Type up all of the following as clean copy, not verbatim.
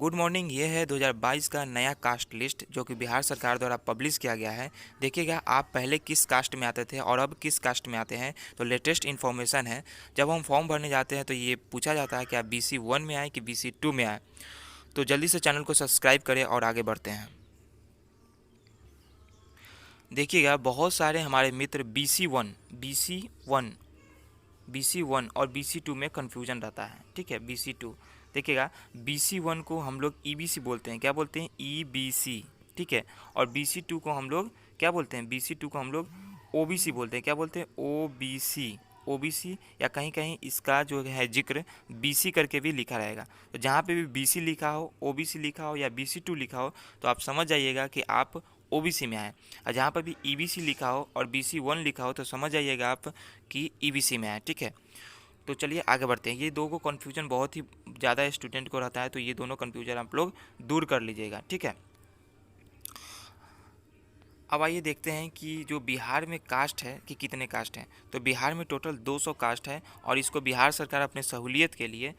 Good morning. ये है 2022 का नया कास्ट लिस्ट जो कि बिहार सरकार द्वारा पब्लिश किया गया है। देखिएगा आप पहले किस कास्ट में आते थे और अब किस कास्ट में आते हैं, तो लेटेस्ट इन्फॉर्मेशन है। जब हम फॉर्म भरने जाते हैं तो ये पूछा जाता है कि आप BC 1 में आए कि BC 2 में आए। तो जल्दी से चैनल को सब्सक्राइब करें और आगे बढ़ते हैं। देखिएगा बहुत सारे हमारे मित्र BC 1 और BC 2 में कन्फ्यूजन रहता है। ठीक है, BC 2 देखिएगा, BC 1 को हम लोग EBC बोलते हैं। क्या बोलते हैं? EBC। ठीक है, और BC 2 को हम लोग क्या बोलते हैं? BC 2 को हम लोग OBC बोलते हैं। क्या बोलते हैं? OBC, या कहीं कहीं इसका जो है जिक्र BC करके भी लिखा रहेगा। तो जहाँ पे भी BC लिखा हो, OBC लिखा हो या BC 2 लिखा हो तो आप समझ जाइएगा कि आप OBC में आए, और जहाँ पर भी EBC लिखा हो और BC 1 लिखा हो तो समझ जाइएगा आप कि EBC में आए। ठीक है, तो चलिए आगे बढ़ते हैं। ये दो को कन्फ्यूजन बहुत ही ज़्यादा स्टूडेंट को रहता है, तो ये दोनों कन्फ्यूजन आप लोग दूर कर लीजिएगा। ठीक है, अब आइए देखते हैं कि जो बिहार में कास्ट है कि कितने कास्ट हैं। तो बिहार में टोटल 200 कास्ट है और इसको बिहार सरकार अपने सहूलियत के लिए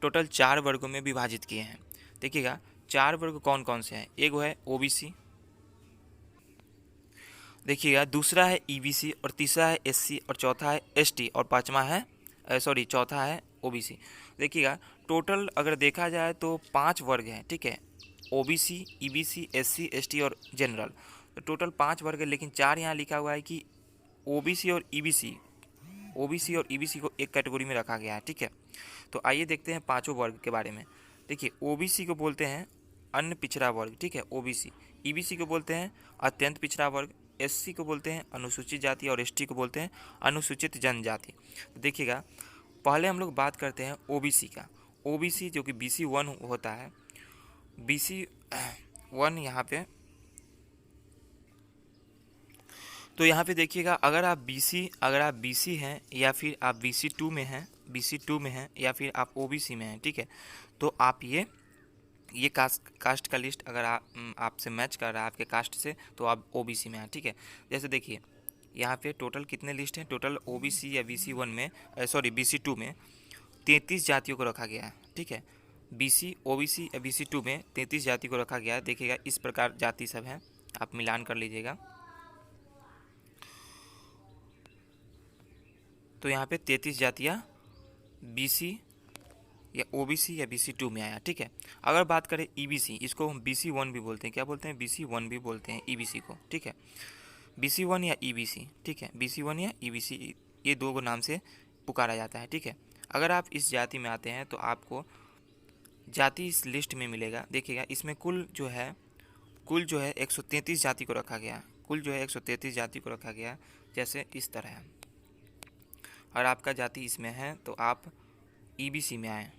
टोटल 4 वर्गों में विभाजित किए हैं। देखिएगा 4 वर्ग कौन कौन से हैं। एक है OBC, देखिएगा दूसरा है EBC, और तीसरा है SC, और चौथा है ST, और पाँचवा है चौथा है OBC। देखिएगा टोटल अगर देखा जाए तो 5 वर्ग हैं। ठीक है, OBC, EBC, SC, ST और जनरल, तो टोटल 5 वर्ग है, लेकिन 4 यहाँ लिखा हुआ है कि OBC और EBC को एक कैटेगरी में रखा गया है। ठीक है, तो आइए देखते हैं पाँचों वर्ग के बारे में। देखिए OBC को बोलते हैं अन्य पिछड़ा वर्ग। ठीक है, OBC। EBC को बोलते हैं अत्यंत पिछड़ा वर्ग। SC को बोलते हैं अनुसूचित जाति, और ST को बोलते हैं अनुसूचित जनजाति। तो देखिएगा पहले हम लोग बात करते हैं OBC का। OBC जो कि BC 1 होता है। BC 1 यहाँ पे, तो यहाँ पे देखिएगा अगर आप BC हैं या फिर आप BC 2 में हैं या फिर आप OBC में हैं। ठीक है, तो आप ये कास्ट का लिस्ट अगर आपसे मैच कर रहा है आपके कास्ट से तो आप OBC में हैं। ठीक है, जैसे देखिए यहाँ पे टोटल कितने लिस्ट हैं। टोटल OBC या BC 2 में 33 जातियों को रखा गया है। ठीक है, OBC या BC 2 में 33 जाति को रखा गया है। देखिएगा इस प्रकार जाति सब हैं, आप मिलान कर लीजिएगा। तो यहाँ पे 33 जातियाँ BC या OBC या BC 2 में आया। ठीक है, अगर बात करें EBC, इसको हम BC 1 भी बोलते हैं। क्या बोलते हैं? BC 1 भी बोलते हैं EBC को। ठीक है, BC 1 या EBC। ठीक है, BC 1 या EBC, ये दो नाम से पुकारा जाता है। ठीक है, अगर आप इस जाति में आते हैं तो आपको जाति इस लिस्ट में मिलेगा। देखिएगा इसमें कुल जो है 133 जाति को रखा गया। कुल जो है 133 जाति को रखा गया, जैसे इस तरह है। और आपका जाति इसमें है तो आप EBC में आए।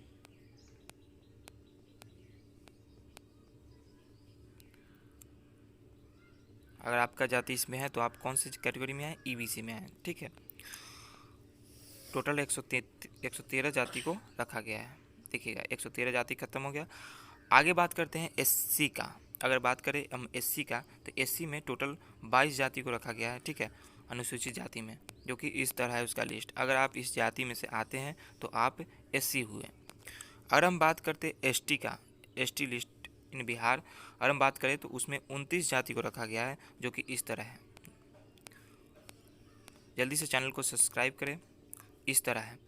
अगर आपका जाति इसमें है तो आप कौन सी कैटेगरी में आए? EBC में आए। ठीक है, टोटल 113 जाति को रखा गया है। देखिएगा 113 जाति खत्म हो गया। आगे बात करते हैं SC का। अगर बात करें हम SC का तो SC में टोटल 22 जाति को रखा गया है। ठीक है, अनुसूचित जाति में, जो कि इस तरह है उसका लिस्ट। अगर आप इस जाति में से आते हैं तो आप SC हुए। अगर हम बात करते हैं ST का, ST लिस्ट इन बिहार, अगर हम बात करें तो उसमें 29 जाति को रखा गया है, जो कि इस तरह है। जल्दी से चैनल को सब्सक्राइब करें, इस तरह है।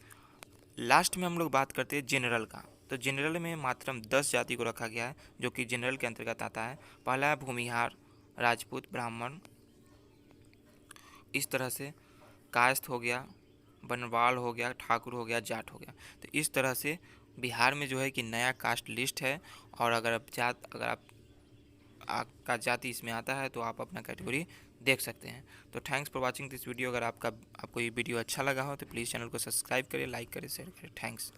लास्ट में हम लोग बात करते हैं जनरल का। तो जनरल में मात्र 10 जाति को रखा गया है, जो कि जनरल के अंतर्गत आता है। पहला है भूमिहार, राजपूत, ब्राह्मण, इस तरह से कायस्थ हो गया, बनवाल हो गया, ठाकुर हो गया, जाट हो गया। तो इस तरह से बिहार में जो है कि नया कास्ट लिस्ट है। और अगर आपका जाति इसमें आता है तो आप अपना कैटेगरी देख सकते हैं। तो thanks for watching this video. अगर आपको ये वीडियो अच्छा लगा हो तो प्लीज़ चैनल को सब्सक्राइब करें, लाइक करें, शेयर करें। थैंक्स।